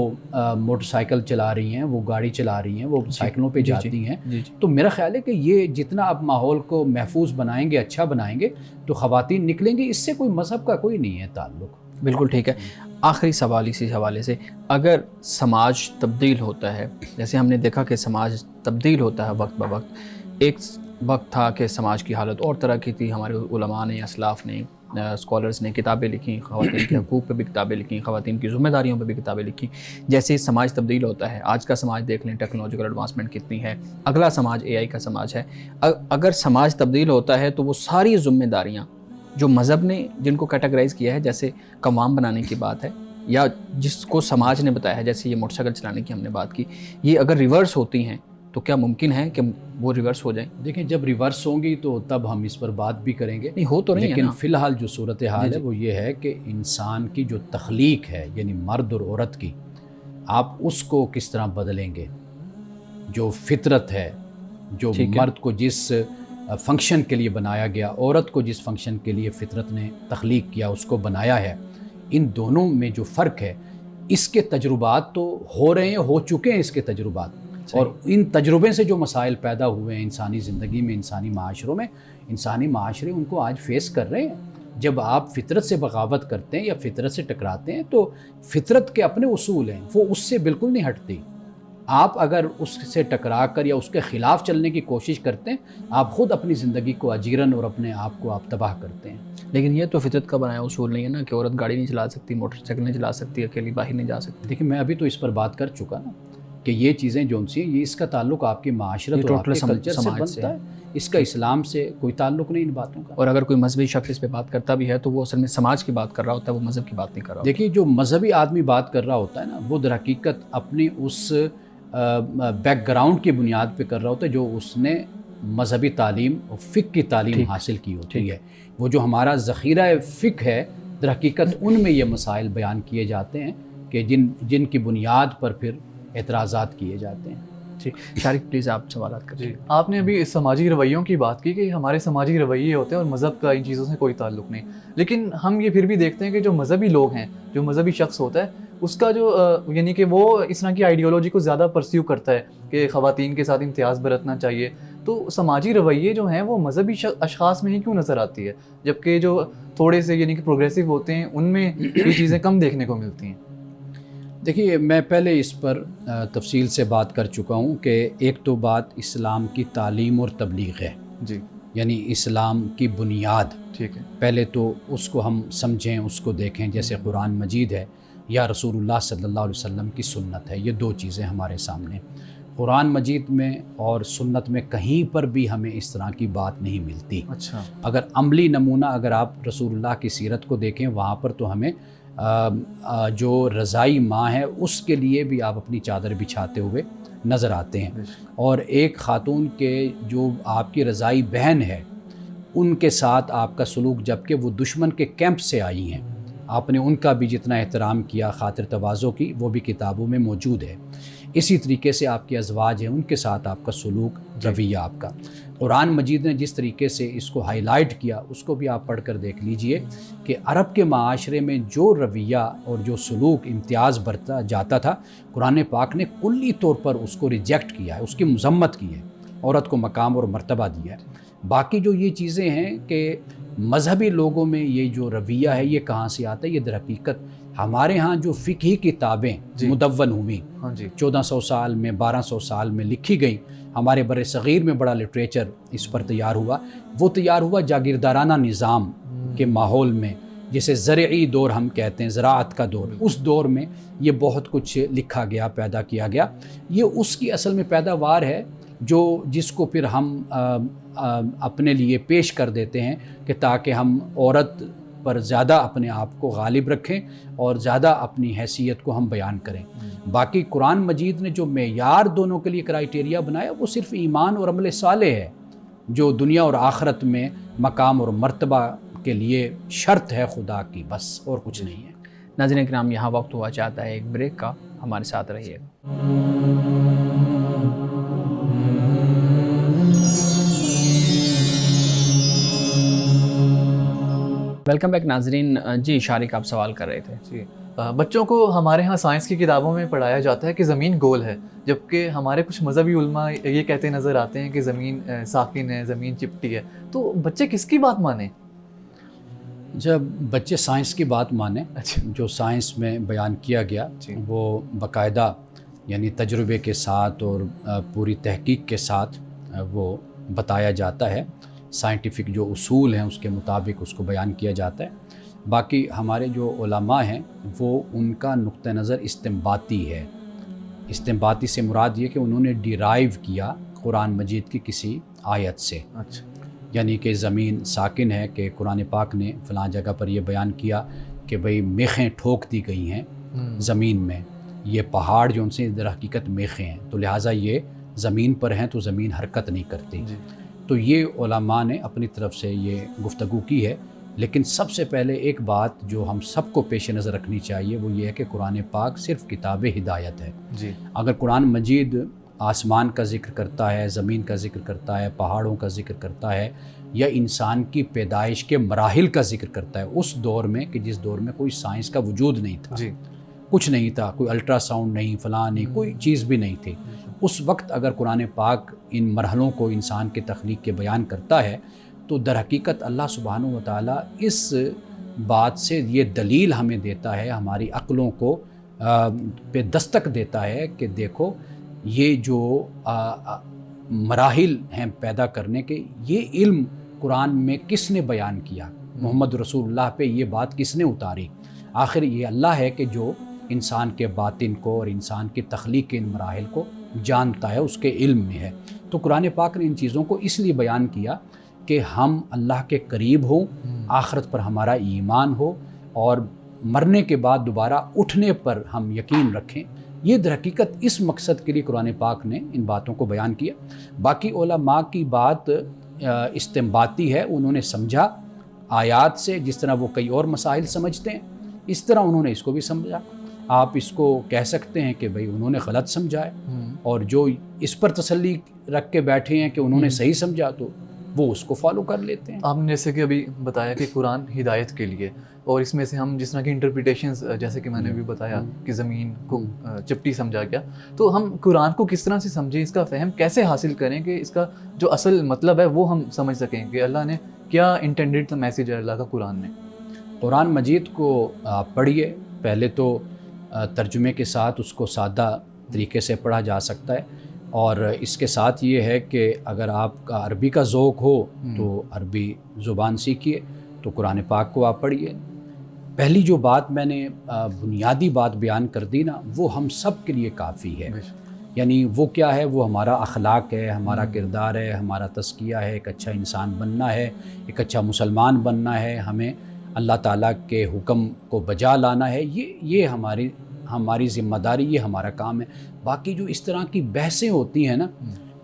موٹر سائیکل چلا رہی ہیں، وہ گاڑی چلا رہی ہیں، وہ سائیکلوں پہ جاتی ہیں. تو میرا خیال ہے کہ یہ جتنا اب ماحول کو محفوظ بنائیں گے، اچھا بنائیں گے تو خواتین نکلیں گی. اس سے کوئی مذہب کا کوئی نہیں ہے تعلق. بالکل ٹھیک ہے. آخری سوال اسی حوالے سے، اگر سماج تبدیل ہوتا ہے، جیسے ہم نے دیکھا کہ سماج تبدیل ہوتا ہے وقت بہ وقت. ایک وقت تھا کہ سماج کی حالت اور طرح کی تھی، ہمارے علماء نے، اسلاف نے، اسکالرز نے کتابیں لکھیں، خواتین کے حقوق پہ بھی کتابیں لکھیں، خواتین کی ذمہ داریوں پہ بھی کتابیں لکھیں. جیسے سماج تبدیل ہوتا ہے، آج کا سماج دیکھ لیں، ٹیکنالوجیکل ایڈوانسمنٹ کتنی ہے، اگلا سماج اے آئی کا سماج ہے. اگر سماج تبدیل ہوتا ہے تو وہ ساری ذمہ داریاں جو مذہب نے جن کو کیٹیگرائز کیا ہے، جیسے قوام بنانے کی بات ہے، یا جس کو سماج نے بتایا ہے، جیسے یہ موٹر سائیکل چلانے کی ہم نے بات کی، یہ اگر ریورس ہوتی ہیں تو کیا ممکن ہے کہ وہ ریورس ہو جائیں؟ دیکھیں جب ریورس ہوں گی تو تب ہم اس پر بات بھی کریں گے. نہیں ہو تو نہیں ہے لیکن نا. فی الحال جو صورتحال ہے وہ یہ ہے کہ انسان کی جو تخلیق ہے، یعنی مرد اور عورت کی، آپ اس کو کس طرح بدلیں گے. جو فطرت ہے، جو مرد کو جس فنکشن کے لیے بنایا گیا، عورت کو جس فنکشن کے لیے فطرت نے تخلیق کیا، اس کو بنایا ہے، ان دونوں میں جو فرق ہے، اس کے تجربات تو ہو رہے ہیں، ہو چکے ہیں اس کے تجربات. اور ان تجربے سے جو مسائل پیدا ہوئے ہیں انسانی زندگی میں، انسانی معاشروں میں، انسانی معاشرے ان کو آج فیس کر رہے ہیں. جب آپ فطرت سے بغاوت کرتے ہیں یا فطرت سے ٹکراتے ہیں تو فطرت کے اپنے اصول ہیں، وہ اس سے بالکل نہیں ہٹتی. آپ اگر اس سے ٹکرا کر یا اس کے خلاف چلنے کی کوشش کرتے ہیں، آپ خود اپنی زندگی کو اجیرن اور اپنے آپ کو آپ تباہ کرتے ہیں. لیکن یہ تو فطرت کا بنایا اصول نہیں ہے نا کہ عورت گاڑی نہیں چلا سکتی، موٹر سائیکل نہیں چلا سکتی، اکیلی باہر نہیں جا سکتی. دیکھیں میں ابھی تو اس پر بات کر چکا نا کہ یہ چیزیں جو سی ہیں، یہ اس کا تعلق آپ کی معاشرت اور آپ کے کلچر سے بنتا ہے. اس کا اسلام سے کوئی تعلق نہیں ان باتوں کا. اور اگر کوئی مذہبی شخص اس پہ بات کرتا بھی ہے تو وہ اصل میں سماج کی بات کر رہا ہوتا ہے، وہ مذہب کی بات نہیں کر رہا. دیکھیے جو مذہبی آدمی بات کر رہا ہوتا ہے نا، وہ در حقیقت اپنی اس بیک گراؤنڈ کی بنیاد پہ کر رہا ہوتا ہے جو اس نے مذہبی تعلیم اور فقہ کی تعلیم حاصل کی ہوتی ہے. وہ جو ہمارا ذخیرہ فقہ ہے، در حقیقت ان میں یہ مسائل بیان کیے جاتے ہیں کہ جن کی بنیاد پر پھر اعتراضات کیے جاتے ہیں. جی شارق پلیز آپ سوالات کریں. آپ نے ابھی سماجی رویوں کی بات کی کہ ہمارے سماجی رویے ہوتے ہیں اور مذہب کا ان چیزوں سے کوئی تعلق نہیں. لیکن ہم یہ پھر بھی دیکھتے ہیں کہ جو مذہبی لوگ ہیں، جو مذہبی شخص ہوتا ہے، اس کا جو یعنی کہ وہ اس طرح کی آئیڈیالوجی کو زیادہ پرسیو کرتا ہے کہ خواتین کے ساتھ امتیاز برتنا چاہیے. تو سماجی رویے جو ہیں وہ مذہبی اشخاص میں ہی کیوں نظر آتی ہے، جبکہ جو تھوڑے سے یعنی کہ پروگریسو ہوتے ہیں ان میں یہ چیزیں کم دیکھنے کو ملتی ہیں؟ دیکھیے میں پہلے اس پر تفصیل سے بات کر چکا ہوں کہ ایک تو بات اسلام کی تعلیم اور تبلیغ ہے. جی. یعنی اسلام کی بنیاد. ٹھیک ہے. پہلے تو اس کو ہم سمجھیں، اس کو دیکھیں. جیسے قرآن مجید ہے یا رسول اللہ صلی اللہ علیہ وسلم کی سنت ہے، یہ دو چیزیں ہمارے سامنے. قرآن مجید میں اور سنت میں کہیں پر بھی ہمیں اس طرح کی بات نہیں ملتی. اچھا. اگر عملی نمونہ اگر آپ رسول اللہ کی سیرت کو دیکھیں، وہاں پر تو ہمیں جو رضائی ماں ہے اس کے لیے بھی آپ اپنی چادر بچھاتے ہوئے نظر آتے ہیں. اور ایک خاتون کے جو آپ کی رضائی بہن ہے ان کے ساتھ آپ کا سلوک، جبکہ وہ دشمن کے کیمپ سے آئی ہیں، آپ نے ان کا بھی جتنا احترام کیا، خاطر تواضع کی، وہ بھی کتابوں میں موجود ہے. اسی طریقے سے آپ کے ازواج ہیں، ان کے ساتھ آپ کا سلوک، رویہ آپ کا. قرآن مجید نے جس طریقے سے اس کو ہائی لائٹ کیا اس کو بھی آپ پڑھ کر دیکھ لیجئے کہ عرب کے معاشرے میں جو رویہ اور جو سلوک امتیاز برتا جاتا تھا، قرآن پاک نے کلی طور پر اس کو ریجیکٹ کیا ہے، اس کی مذمت کی ہے، عورت کو مقام اور مرتبہ دیا ہے. باقی جو یہ چیزیں ہیں کہ مذہبی لوگوں میں یہ جو رویہ ہے یہ کہاں سے آتا ہے، یہ در حقیقت ہمارے ہاں جو فقہی کتابیں مدون ہوئیں 1400 سال میں، 1200 سال میں لکھی گئیں، ہمارے بر صغیر میں بڑا لٹریچر اس پر تیار ہوا. وہ تیار ہوا جاگیردارانہ نظام کے ماحول میں، جسے زرعی دور ہم کہتے ہیں، زراعت کا دور. اس دور میں یہ بہت کچھ لکھا گیا، پیدا کیا گیا. یہ اس کی اصل میں پیداوار ہے جس کو پھر ہم اپنے لیے پیش کر دیتے ہیں کہ تاکہ ہم عورت پر زیادہ اپنے آپ کو غالب رکھیں اور زیادہ اپنی حیثیت کو ہم بیان کریں۔ باقی قرآن مجید نے جو معیار دونوں کے لیے کرائیٹیریا بنایا وہ صرف ایمان اور عمل صالح ہے، جو دنیا اور آخرت میں مقام اور مرتبہ کے لیے شرط ہے خدا کی، بس اور کچھ نہیں ہے۔ ناظرین کرام، یہاں وقت ہوا چاہتا ہے ایک بریک کا، ہمارے ساتھ رہیے گا۔ ویلکم بیک ناظرین۔ جی شارق، آپ سوال کر رہے تھے۔ جی، بچوں کو ہمارے ہاں سائنس کی کتابوں میں پڑھایا جاتا ہے کہ زمین گول ہے، جبکہ ہمارے کچھ مذہبی علماء یہ کہتے نظر آتے ہیں کہ زمین ساکن ہے، زمین چپٹی ہے۔ تو بچے کس کی بات مانیں؟ جب بچے سائنس کی بات مانیں، اچھا، جو سائنس میں بیان کیا گیا جی، وہ باقاعدہ یعنی تجربے کے ساتھ اور پوری تحقیق کے ساتھ وہ بتایا جاتا ہے، سائنٹیفک جو اصول ہیں اس کے مطابق اس کو بیان کیا جاتا ہے۔ باقی ہمارے جو علماء ہیں وہ ان کا نقطہ نظر استنباطی ہے۔ استنباطی سے مراد یہ کہ انہوں نے ڈیرائیو کیا قرآن مجید کی کسی آیت سے، اچھا، یعنی کہ زمین ساکن ہے کہ قرآن پاک نے فلاں جگہ پر یہ بیان کیا کہ بھئی میخیں ٹھوک دی گئی ہیں زمین میں، یہ پہاڑ جو ان سے در حقیقت میخیں ہیں، تو لہٰذا یہ زمین پر ہیں تو زمین حرکت نہیں کرتی۔ جی، تو یہ علماء نے اپنی طرف سے یہ گفتگو کی ہے، لیکن سب سے پہلے ایک بات جو ہم سب کو پیش نظر رکھنی چاہیے وہ یہ ہے کہ قرآن پاک صرف کتاب ہدایت ہے۔ جی، اگر قرآن مجید آسمان کا ذکر کرتا ہے، زمین کا ذکر کرتا ہے، پہاڑوں کا ذکر کرتا ہے، یا انسان کی پیدائش کے مراحل کا ذکر کرتا ہے اس دور میں کہ جس دور میں کوئی سائنس کا وجود نہیں تھا، جی، کچھ نہیں تھا، کوئی الٹرا ساؤنڈ نہیں، فلاں نہیں، کوئی چیز بھی نہیں تھی، اس وقت اگر قرآن پاک ان مرحلوں کو انسان کے تخلیق کے بیان کرتا ہے تو در حقیقت اللہ سبحانہ و تعالیٰ اس بات سے یہ دلیل ہمیں دیتا ہے، ہماری عقلوں کو پہ دستک دیتا ہے کہ دیکھو یہ جو مراحل ہیں پیدا کرنے کے، یہ علم قرآن میں کس نے بیان کیا، محمد رسول اللہ پہ یہ بات کس نے اتاری؟ آخر یہ اللہ ہے کہ جو انسان کے باطن کو اور انسان کی تخلیق کے ان مراحل کو جانتا ہے، اس کے علم میں ہے۔ تو قرآن پاک نے ان چیزوں کو اس لیے بیان کیا کہ ہم اللہ کے قریب ہوں، آخرت پر ہمارا ایمان ہو اور مرنے کے بعد دوبارہ اٹھنے پر ہم یقین رکھیں۔ یہ در حقیقت اس مقصد کے لیے قرآن پاک نے ان باتوں کو بیان کیا۔ باقی علماء کی بات استنباطی ہے، انہوں نے سمجھا آیات سے، جس طرح وہ کئی اور مسائل سمجھتے ہیں اس طرح انہوں نے اس کو بھی سمجھا۔ آپ اس کو کہہ سکتے ہیں کہ بھئی انہوں نے غلط سمجھا ہے، اور جو اس پر تسلی رکھ کے بیٹھے ہیں کہ انہوں نے صحیح سمجھا تو وہ اس کو فالو کر لیتے ہیں۔ آپ نے جیسے کہ ابھی بتایا کہ قرآن ہدایت کے لیے، اور اس میں سے ہم جس طرح کی انٹرپریٹیشنز، جیسے کہ میں نے بھی بتایا کہ زمین کو چپٹی سمجھا گیا، تو ہم قرآن کو کس طرح سے سمجھیں، اس کا فہم کیسے حاصل کریں کہ اس کا جو اصل مطلب ہے وہ ہم سمجھ سکیں کہ اللہ نے کیا انٹینڈڈ میسیج ہے اللہ کا قرآن میں۔ قرآن مجید کو آپ پڑھیے، پہلے تو ترجمے کے ساتھ اس کو سادہ طریقے سے پڑھا جا سکتا ہے، اور اس کے ساتھ یہ ہے کہ اگر آپ کا عربی کا ذوق ہو تو عربی زبان سیکھیے، تو قرآن پاک کو آپ پڑھیے۔ پہلی جو بات میں نے بنیادی بات بیان کر دی نا، وہ ہم سب کے لیے کافی ہے، یعنی وہ کیا ہے، وہ ہمارا اخلاق ہے، ہمارا کردار ہے، ہمارا تزکیہ ہے، ایک اچھا انسان بننا ہے، ایک اچھا مسلمان بننا ہے، ہمیں اللہ تعالیٰ کے حکم کو بجا لانا ہے، یہ ہماری ذمہ داری، یہ ہمارا کام ہے۔ باقی جو اس طرح کی بحثیں ہوتی ہیں نا،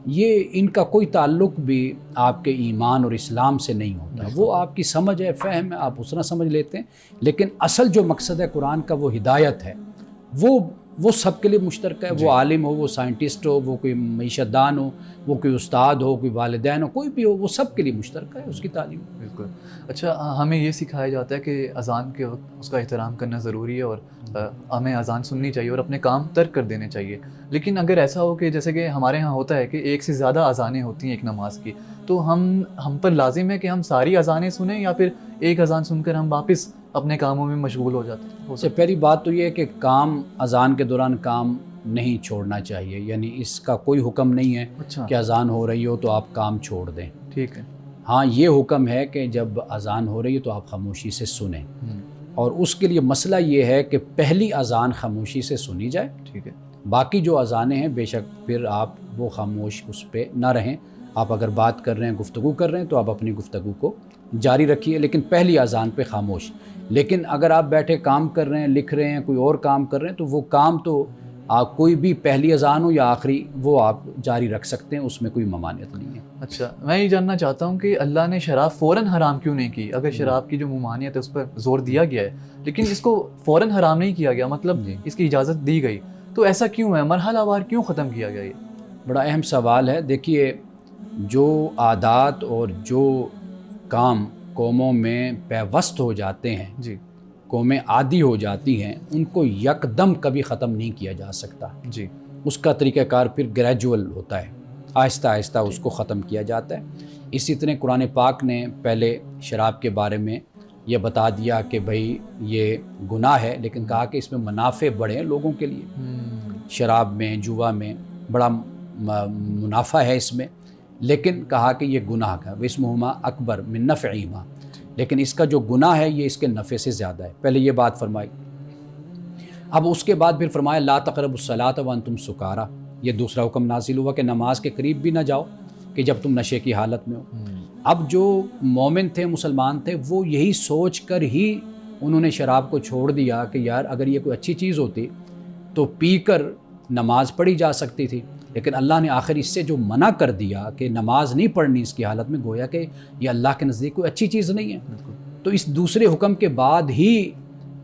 یہ ان کا کوئی تعلق بھی آپ کے ایمان اور اسلام سے نہیں ہوتا، وہ آپ کی سمجھ ہے، فہم ہے، آپ اس طرح سمجھ لیتے ہیں، لیکن اصل جو مقصد ہے قرآن کا وہ ہدایت ہے، وہ سب کے لیے مشترک ہے، وہ عالم ہو، وہ سائنٹسٹ ہو، وہ کوئی معیشت دان ہو، وہ کوئی استاد ہو، کوئی والدین ہو، کوئی بھی ہو، وہ سب کے لیے مشترک ہے اس کی تعلیم۔ بالکل۔ اچھا، ہمیں یہ سکھایا جاتا ہے کہ اذان کے وقت اس کا احترام کرنا ضروری ہے، اور ہمیں اذان سننی چاہیے اور اپنے کام ترک کر دینے چاہیے، لیکن اگر ایسا ہو کہ جیسے کہ ہمارے ہاں ہوتا ہے کہ ایک سے زیادہ اذانیں ہوتی ہیں ایک نماز کی، تو ہم پر لازم ہے کہ ہم ساری اذانیں سنیں، یا پھر ایک اذان سن کر ہم واپس اپنے کاموں میں مشغول ہو جاتے ہیں؟ سے پہلی بات تو یہ ہے کہ کام اذان کے دوران کام نہیں چھوڑنا چاہیے، یعنی اس کا کوئی حکم نہیں ہے اچھا، کہ اذان ہو رہی ہو تو آپ کام چھوڑ دیں۔ ٹھیک ہے۔ ہاں، یہ حکم ہے کہ جب اذان ہو رہی ہے تو آپ خاموشی سے سنیں، اور اس کے لیے مسئلہ یہ ہے کہ پہلی اذان خاموشی سے سنی جائے، ٹھیک ہے۔ باقی جو اذانیں ہیں بے شک پھر آپ وہ خاموش اس پہ نہ رہیں، آپ اگر بات کر رہے ہیں، گفتگو کر رہے ہیں، تو آپ اپنی گفتگو کو جاری رکھیے، لیکن پہلی اذان پہ خاموش۔ لیکن اگر آپ بیٹھے کام کر رہے ہیں، لکھ رہے ہیں، کوئی اور کام کر رہے ہیں، تو وہ کام تو آپ کوئی بھی پہلی اذان ہو یا آخری وہ آپ جاری رکھ سکتے ہیں، اس میں کوئی ممانعت نہیں ہے۔ اچھا، میں یہ جاننا چاہتا ہوں کہ اللہ نے شراب فوراً حرام کیوں نہیں کی؟ اگر شراب کی جو ممانعت ہے اس پر زور دیا گیا ہے لیکن اس کو فوراً حرام نہیں کیا گیا، مطلب اس کی اجازت دی گئی، تو ایسا کیوں ہے؟ مرحلہ وار کیوں ختم کیا گیا؟ یہ بڑا اہم سوال ہے۔ دیکھیے، جو عادات اور جو کام قوموں میں پیوست ہو جاتے ہیں، جی قومیں عادی ہو جاتی ہیں، ان کو یکدم کبھی ختم نہیں کیا جا سکتا۔ جی اس کا طریقہ کار پھر گریجول ہوتا ہے، آہستہ آہستہ اس کو ختم کیا جاتا ہے۔ اسی طرح قرآن پاک نے پہلے شراب کے بارے میں یہ بتا دیا کہ بھئی یہ گناہ ہے، لیکن کہا کہ اس میں منافع بڑے ہیں لوگوں کے لیے۔ شراب میں، جوا میں بڑا منافع ہے اس میں، لیکن کہا کہ یہ گناہ کا واسمہما اکبر من نفعہما، لیکن اس کا جو گناہ ہے یہ اس کے نفع سے زیادہ ہے۔ پہلے یہ بات فرمائی۔ اب اس کے بعد پھر فرمایا لا تقربوا الصلاۃ وانتم سکارا، یہ دوسرا حکم نازل ہوا کہ نماز کے قریب بھی نہ جاؤ کہ جب تم نشے کی حالت میں ہو۔ اب جو مومن تھے، مسلمان تھے، وہ یہی سوچ کر ہی انہوں نے شراب کو چھوڑ دیا کہ یار اگر یہ کوئی اچھی چیز ہوتی تو پی کر نماز پڑھی جا سکتی تھی، لیکن اللہ نے آخر اس سے جو منع کر دیا کہ نماز نہیں پڑھنی اس کی حالت میں، گویا کہ یہ اللہ کے نزدیک کوئی اچھی چیز نہیں ہے۔ تو اس دوسرے حکم کے بعد ہی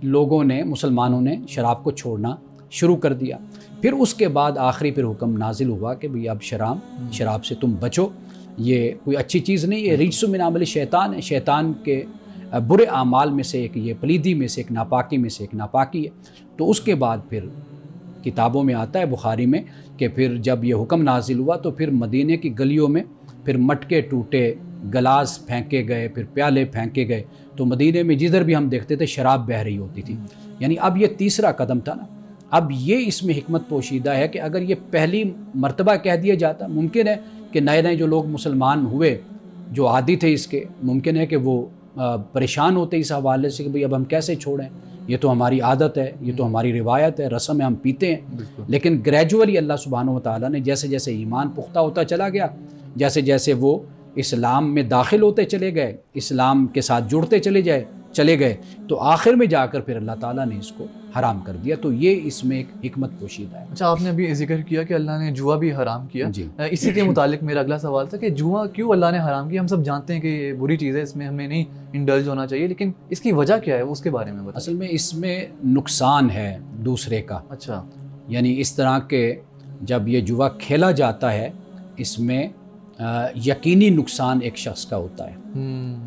لوگوں نے، مسلمانوں نے شراب کو چھوڑنا شروع کر دیا۔ پھر اس کے بعد آخری پھر حکم نازل ہوا کہ بھئی اب شراب سے تم بچو، یہ کوئی اچھی چیز نہیں، یہ رجس من عمل شیطان ہے، شیطان کے برے اعمال میں سے ایک، یہ پلیدی میں سے ایک، ناپاکی میں سے ایک ناپاکی ہے۔ تو اس کے بعد پھر کتابوں میں آتا ہے، بخاری میں، کہ پھر جب یہ حکم نازل ہوا تو پھر مدینے کی گلیوں میں پھر مٹکے ٹوٹے، گلاس پھینکے گئے، پھر پیالے پھینکے گئے، تو مدینے میں جدھر بھی ہم دیکھتے تھے شراب بہہ رہی ہوتی تھی۔ یعنی اب یہ تیسرا قدم تھا نا۔ اب یہ اس میں حکمت پوشیدہ ہے کہ اگر یہ پہلی مرتبہ کہہ دیا جاتا، ممکن ہے کہ نئے نئے جو لوگ مسلمان ہوئے، جو عادی تھے اس کے، ممکن ہے کہ وہ پریشان ہوتے اس حوالے سے کہ بھئی اب ہم کیسے چھوڑیں، یہ تو ہماری عادت ہے، یہ تو ہماری روایت ہے، رسم ہے، ہم پیتے ہیں۔ لیکن گریجولی اللہ سبحانہ و تعالیٰ نے جیسے جیسے ایمان پختہ ہوتا چلا گیا، جیسے جیسے وہ اسلام میں داخل ہوتے چلے گئے، اسلام کے ساتھ جڑتے چلے گئے، تو آخر میں جا کر پھر اللہ تعالیٰ نے اس کو حرام کر دیا۔ تو یہ اس میں ایک حکمت پوشیدہ ہے۔ اچھا، آپ نے ابھی ذکر کیا کہ اللہ نے جوا بھی حرام کیا، جی۔ اسی کے متعلق میرا اگلا سوال تھا کہ جوا کیوں اللہ نے حرام کیا؟ ہم سب جانتے ہیں کہ یہ بری چیز ہے، اس میں ہمیں نہیں انڈلج ہونا چاہیے، لیکن اس کی وجہ کیا ہے اس کے بارے میں بتائیں۔ اصل میں اس میں نقصان ہے دوسرے کا، اچھا، یعنی اس طرح کے جب یہ جوا کھیلا جاتا ہے اس میں یقینی نقصان ایک شخص کا ہوتا ہے۔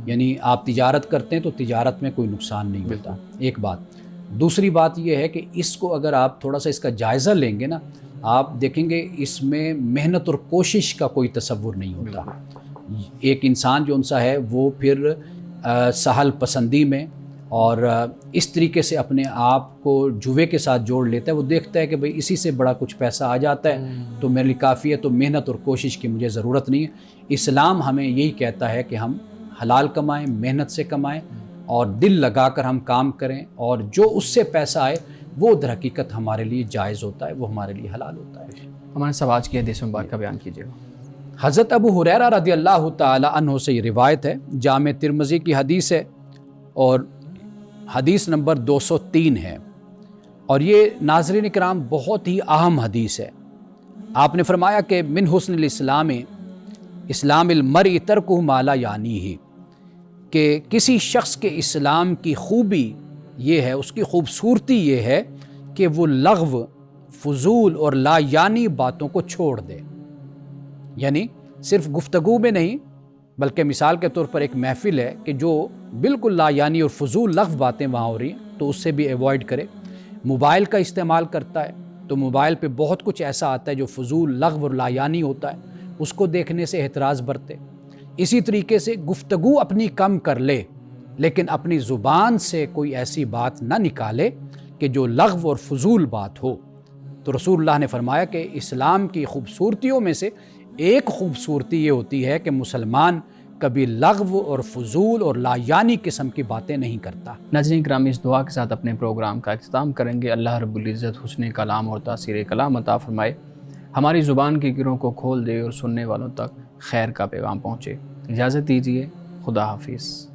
یعنی آپ تجارت کرتے ہیں تو تجارت میں کوئی نقصان نہیں ہوتا، ایک بات۔ دوسری بات یہ ہے کہ اس کو اگر آپ تھوڑا سا اس کا جائزہ لیں گے نا، آپ دیکھیں گے اس میں محنت اور کوشش کا کوئی تصور نہیں ہوتا۔ ایک انسان جو انسا ہے وہ پھر سہل پسندی میں اور اس طریقے سے اپنے آپ کو جوے کے ساتھ جوڑ لیتا ہے، وہ دیکھتا ہے کہ بھئی اسی سے بڑا کچھ پیسہ آ جاتا ہے تو میرے لیے کافی ہے، تو محنت اور کوشش کی مجھے ضرورت نہیں ہے۔ اسلام ہمیں یہی کہتا ہے کہ ہم حلال کمائیں، محنت سے کمائیں اور دل لگا کر ہم کام کریں، اور جو اس سے پیسہ آئے وہ در حقیقت ہمارے لیے جائز ہوتا ہے، وہ ہمارے لیے حلال ہوتا ہے۔ ہمارے سب آج کی حدیث مبارکہ بیان کیجیے گا۔ حضرت ابو ہریرہ رضی اللہ تعالی عنہ سے یہ روایت ہے، جامع ترمذی کی حدیث ہے اور حدیث نمبر 203 ہے، اور یہ ناظرین کرام بہت ہی اہم حدیث ہے۔ آپ نے فرمایا کہ من حسن الاسلام اسلام المرء ترکہ ما لا یعنیہ، کہ کسی شخص کے اسلام کی خوبی یہ ہے، اس کی خوبصورتی یہ ہے کہ وہ لغو، فضول اور لا یعنی باتوں کو چھوڑ دے۔ یعنی صرف گفتگو میں نہیں، بلکہ مثال کے طور پر ایک محفل ہے کہ جو بالکل لا یعنی اور فضول لغو باتیں وہاں ہو رہی ہیں تو اس سے بھی ایوائڈ کرے۔ موبائل کا استعمال کرتا ہے تو موبائل پہ بہت کچھ ایسا آتا ہے جو فضول لغو اور لا یعنی ہوتا ہے، اس کو دیکھنے سے احتراز برتے۔ اسی طریقے سے گفتگو اپنی کم کر لے، لیکن اپنی زبان سے کوئی ایسی بات نہ نکالے کہ جو لغو اور فضول بات ہو۔ تو رسول اللہ نے فرمایا کہ اسلام کی خوبصورتیوں میں سے ایک خوبصورتی یہ ہوتی ہے کہ مسلمان کبھی لغو اور فضول اور لا یعنی قسم کی باتیں نہیں کرتا۔ ناظرین کرام، اس دعا کے ساتھ اپنے پروگرام کا اختتام کریں گے۔ اللہ رب العزت حسن کلام اور تاثیر کلام عطا فرمائے، ہماری زبان کی گروں کو کھول دے اور سننے والوں تک خیر کا پیغام پہنچے۔ اجازت دیجیے، خدا حافظ۔